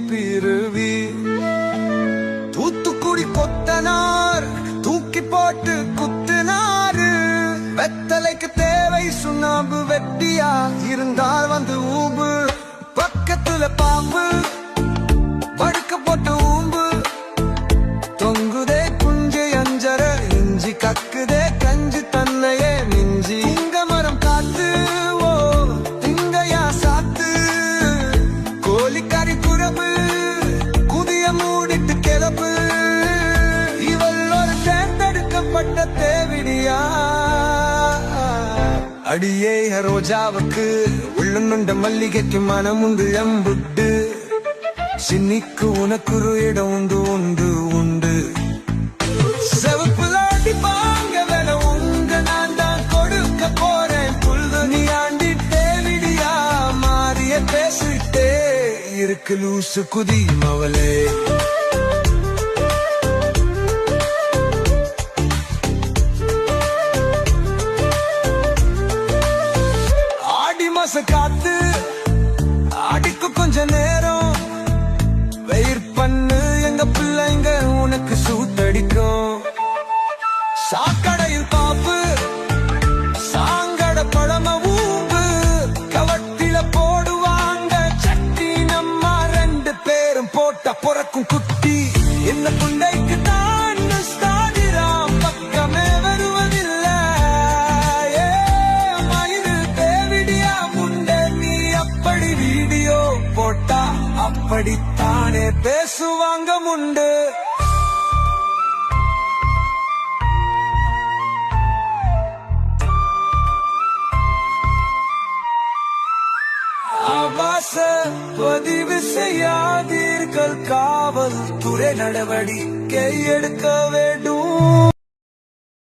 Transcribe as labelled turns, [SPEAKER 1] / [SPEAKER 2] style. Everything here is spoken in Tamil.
[SPEAKER 1] பிறவி. தூத்துக்குடி கொத்தனார் தூக்கி போட்டு குத்துனாரு. வெத்தலைக்கு தேவை சுண்ணாம்பு, வெட்டியா இருந்தால் வந்து ஊம்பு. பக்கத்துல பாம்பு படுக்க போட்டு ஊம்பு. தொங்குதே குஞ்சு அஞ்சர இஞ்சி, கக்குதே கஞ்சி தன்னையே மிஞ்சி. திங்க மரம் காத்து ஓ திங்கையா சாத்து. கோழிக்கறி குழம்பு குதிய மூடிட்டு கிளப்பு. இவள் ஒரு தேர்ந்தெடுக்கப்பட்ட தேவிடியா. அடியே ரோஜாவுக்கு உள்ளுண்ட மல்லிகைக்கு மனம் உண்டு எம்புட்டு. சின்னிக்கு உனக்குரு இடம் உண்டு உண்டு உண்டு. செவப்புல அடிப்பாங்க வேலை உங்க, நான் தான் கொடுக்க போறேன் புல்லு. நீ ஆண்டி தேவிடியா மாறிய பேசிட்டே இருக்கு லூசு குதி மவளே. காத்து அடிக்கு கொஞ்ச நேரம் வெயிட் பண்ணு. எங்க பிள்ளைங்க உனக்கு சூத்தடிக்கும். சாக்கடையில் பாப்பு சாங்கட பழம ஊம்பு. கவட்டில போடுவாங்க சட்டி. நம்ம 2 பேரும் போட்ட பொறக்கும் குட்டி. என்ன புண்டைக்கு தான் ஸ்டாடிராம் பக்கமே வருவதில்லை. வீடியோ போட்டா அப்படித்தானே பேசுவாங்க முண்டு. ஆபாச பதிவு செய்யாதீர்கள். காவல்துறை நடவடிக்கை எடுக்க வேண்டும்.